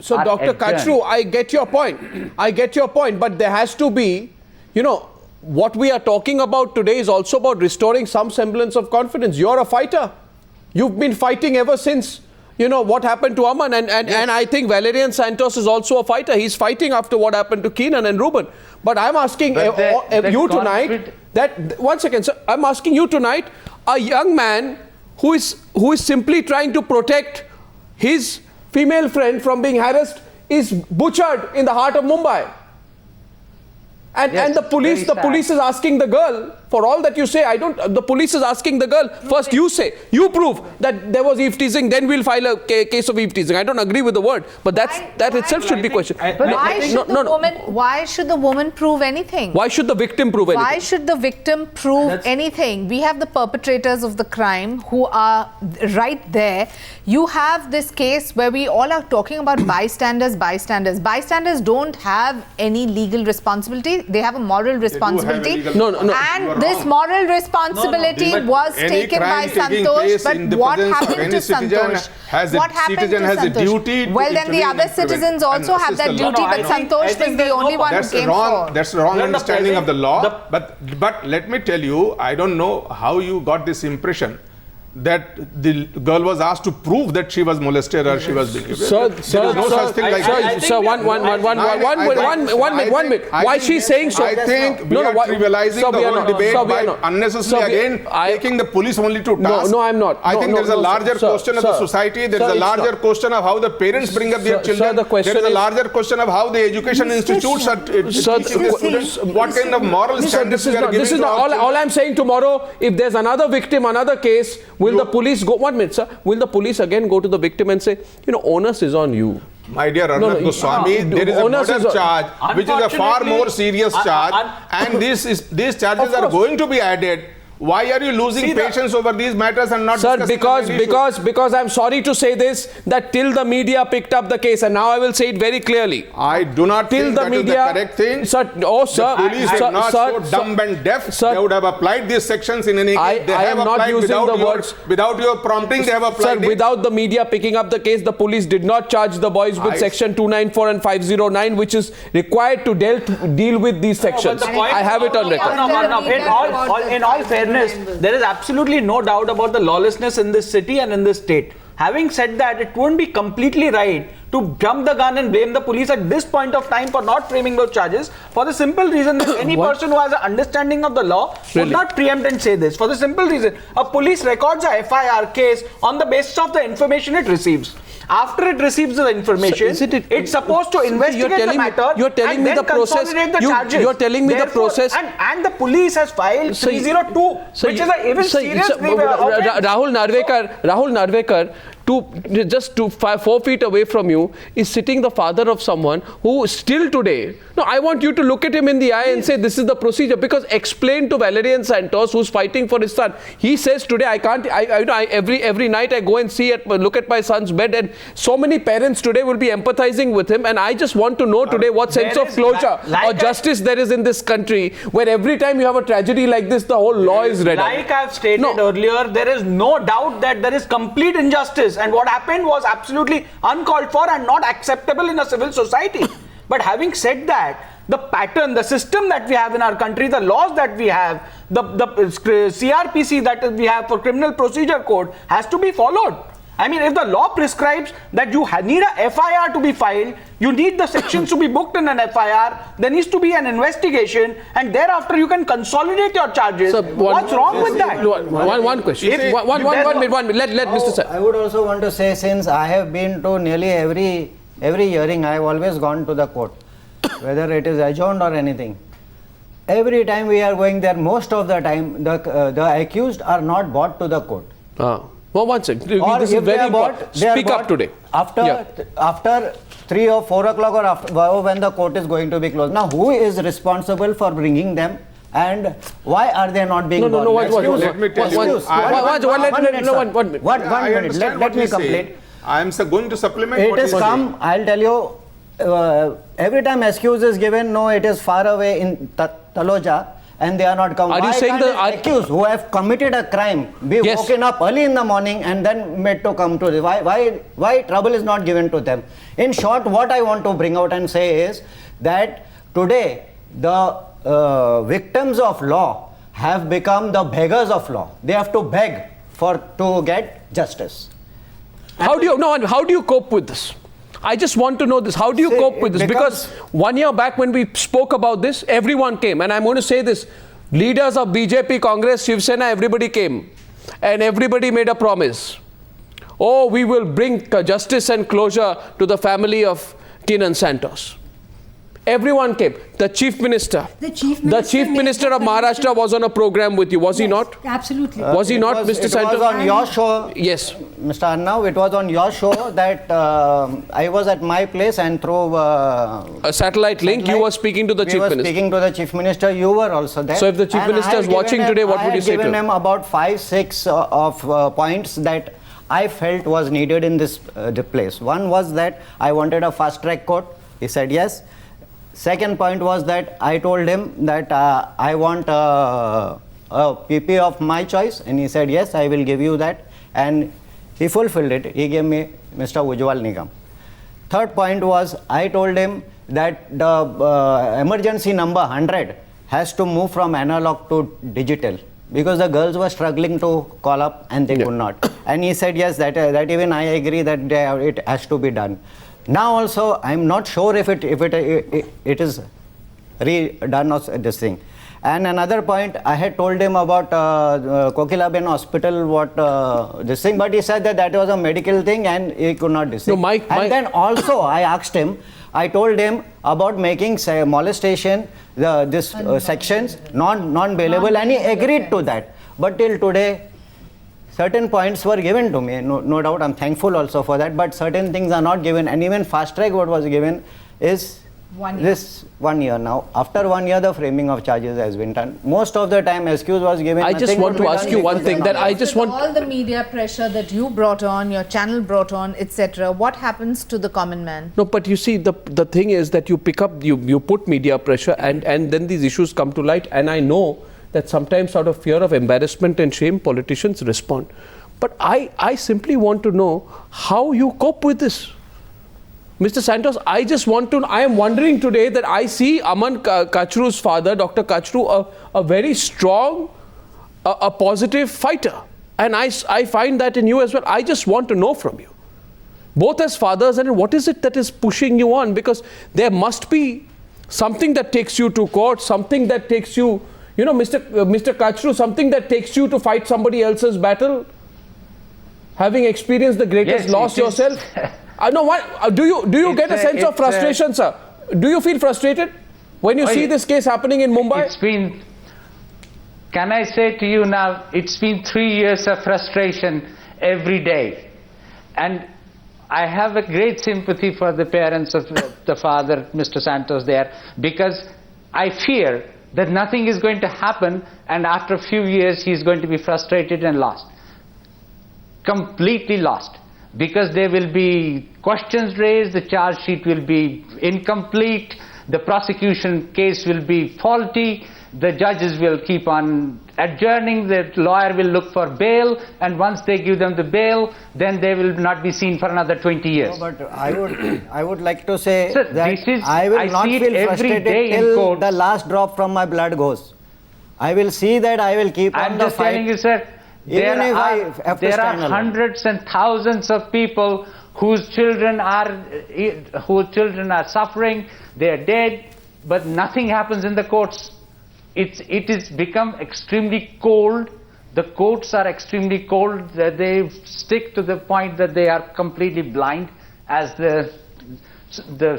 So, Dr. Kachroo, I get your point. I get your point. But there has to be, you know, what we are talking about today is also about restoring some semblance of confidence. You're a fighter. You've been fighting ever since, you know, what happened to Aman. And I think Valarian Santos is also a fighter. He's fighting after what happened to Keenan and Reuben. But I'm asking you tonight, one second, sir. I'm asking you tonight, a young man who is simply trying to protect his female friend from being harassed is butchered in the heart of Mumbai. And the police is asking the girl, for all that you say, the police is asking the girl, first you say, you prove that there was eve teasing, then we'll file a case of eve teasing. I don't agree with the word, but that itself should be questioned. Why should the woman prove anything? Why should the victim prove anything? Why should the victim prove anything? We have the perpetrators of the crime who are right there. You have this case where we all are talking about bystanders. Bystanders don't have any legal responsibility. They have a moral responsibility. And this moral responsibility was taken by Santosh. But what happened to Santosh? What happened to Santosh? Well, then the other citizens also have that duty, but Santosh was the only one who came forward. That's the wrong understanding of the law. But let me tell you, I don't know how you got this impression that the girl was asked to prove that she was molested or she was being raped. Sir, one minute. Why she's saying so? I think we are trivializing the whole debate by unnecessarily taking the police only to task. No, I'm not. I think there's a larger question of the society. There's a larger question of how the parents bring up their children. There's a larger question of how the education institutes are teaching the students what kind of moral standards we are giving. This is all I'm saying. Tomorrow, if there's another victim, another case, will the police go, 1 minute, sir, will the police again go to the victim and say, you know, onus is on you? My dear Arnab Goswami, there is a murder charge, which is a far more serious charge, and these charges are going to be added. Why are you losing patience over these matters and not discussing because I'm sorry to say this, that till the media picked up the case, and now I will say it very clearly. I do not think that is the correct thing. Sir, the police are not so dumb and deaf. They would have applied these sections in any case. They have applied without your prompting. They have applied. Sir, without the media picking up the case, the police did not charge the boys with section 294 and 509, which is required to deal with these sections. I have it on record. In all fairness, there is absolutely no doubt about the lawlessness in this city and in this state. Having said that, it won't be completely right to jump the gun and blame the police at this point of time for not framing those charges, for the simple reason that any person who has an understanding of the law would not preempt and say this. For the simple reason, a police records a FIR case on the basis of the information it receives. After it receives the information, it's supposed to investigate the matter. You're telling me the process. You're telling me the process. And the police has filed 302, which is an even serious Rahul Narvekar, just 4 feet away from you, is sitting the father of someone who still today. No, I want you to look at him in the eye and say this is the procedure, because explain to Valarian Santos, who's fighting for his son. He says today I can't. Every night I go and look at my son's bed, and so many parents today will be empathizing with him, and I just want to know today what sense of closure or justice there is in this country, where every time you have a tragedy like this, the whole law is read. Like I've stated earlier, there is no doubt that there is complete injustice, and what happened was absolutely uncalled for and not acceptable in a civil society. But having said that, the pattern, the system that we have in our country, the laws that we have, the CRPC that we have for Criminal Procedure Code has to be followed. I mean, if the law prescribes that you need a FIR to be filed, you need the sections to be booked in an FIR, there needs to be an investigation, and thereafter you can consolidate your charges. So what's wrong with that? One question. One minute. Let Mr. Sir. I would also want to say, since I have been to nearly every hearing, I have always gone to the court, whether it is adjourned or anything. Every time we are going there, most of the time, the accused are not brought to the court. Well, one second. This is very important. Speak up today. After 3 or 4 o'clock or after when the court is going to be closed. Now, who is responsible for bringing them, and why are they not being brought? Let me tell you. One minute. Let me complete. I am going to supplement. It is come. I'll tell you. Every time excuse is given, no, it is far away in Taloja. and they are not come. Are Why you saying can't the accused who have committed a crime be Yes. woken up early in the morning and then made to come to this? Why trouble is not given to them? In short, what I want to bring out and say is that today the victims of law have become the beggars of law. They have to beg to get justice. How do you cope with this? I just want to know this. How do you cope with this? Because 1 year back when we spoke about this, everyone came. And I'm going to say this. Leaders of BJP, Congress, Shiv Sena, everybody came. And everybody made a promise. Oh, we will bring justice and closure to the family of Keenan Santos. Everyone came. The Chief Minister. The Chief Minister of Maharashtra was on a program with you, was he not? Absolutely. Was he not, Mr. Santos? It was on your show. Yes. Mr. Arnab, it was on your show that I was at my place and through a satellite link, you were speaking to the Chief Minister. Speaking to the Chief Minister, you were also there. So if the Chief Minister is watching today, what would you say to him? I have given him about 5-6 of points that I felt was needed in this the place. One was that I wanted a fast track court. He said yes. Second point was that I told him that I want a PP of my choice, and he said yes, I will give you that, and he fulfilled it. He gave me Mr. Ujjwal Nigam. Third point was I told him that the emergency number 100 has to move from analog to digital, because the girls were struggling to call up and they could not. And he said yes, that even I agree that it has to be done. Now also, I'm not sure if it is redone or this thing. And another point, I had told him about Kokilaben Hospital, this thing, but he said that was a medical thing and he could not decide. No, and then also, I asked him, I told him about making molestation, sections non-bailable, and he agreed to that. But till today, certain points were given to me, no doubt, I'm thankful also for that, but certain things are not given, and even fast track what was given is 1 year. this 1 year now. After 1 year, the framing of charges has been done. Most of the time, excuse was given. I just want to ask you one thing, that I just want... all the media pressure that you brought on, your channel brought on, etc., what happens to the common man? No, but you see, the thing is that you pick up, you put media pressure, and then these issues come to light, and I know that sometimes out of fear of embarrassment and shame, politicians respond. But I simply want to know how you cope with this. Mr. Santos, I am wondering today that I see Aman Kachroo's father, Dr. Kachroo, a very strong, a positive fighter. And I find that in you as well. I just want to know from you, both as fathers, and what is it that is pushing you on? Because there must be something that takes you to court, something that takes you, Mr. Kachroo, something that takes you to fight somebody else's battle, having experienced the greatest loss yourself. No, what do you get a sense of frustration, sir? Do you feel frustrated when you see this case happening in Mumbai? Can I say to you now, it's been 3 years of frustration every day. And I have a great sympathy for the parents of the father, Mr. Santos, there, because I fear that nothing is going to happen, and after a few years he is going to be frustrated and lost. Completely lost. Because there will be questions raised, the charge sheet will be incomplete, the prosecution case will be faulty, the judges will keep on adjourning, the lawyer will look for bail, and once they give them the bail, then they will not be seen for another 20 years. No, but I would like to say Sir, that I will not feel frustrated till the last drop from my blood goes. I will see that I will keep on the fight. I'm just telling you, sir, there are hundreds and thousands of people whose children are suffering, they are dead, but nothing happens in the courts. It has become extremely cold. The courts are extremely cold. They stick to the point that they are completely blind, as the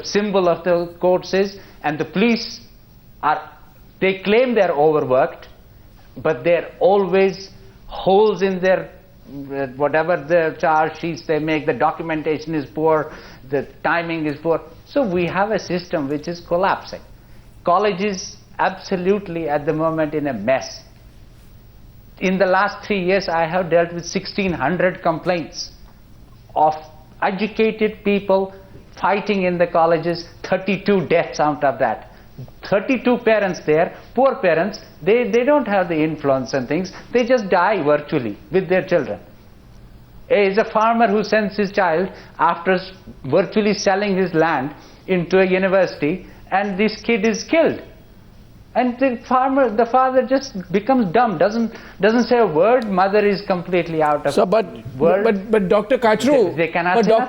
symbol of the courts is, and the police they claim they're overworked, but they're always holes in their whatever the charge sheets they make. The documentation is poor, the timing is poor. So we have a system which is collapsing. College is absolutely at the moment in a mess. In the last 3 years, I have dealt with 1,600 complaints of educated people fighting in the colleges, 32 deaths out of that. 32 parents there, poor parents, they don't have the influence and things. They just die virtually with their children. Is a farmer who sends his child after virtually selling his land into a university, and this kid is killed. And the father just becomes dumb, doesn't say a word. Mother is completely out of So, but Dr. Kachroo, they cannot but say Dr. nothing.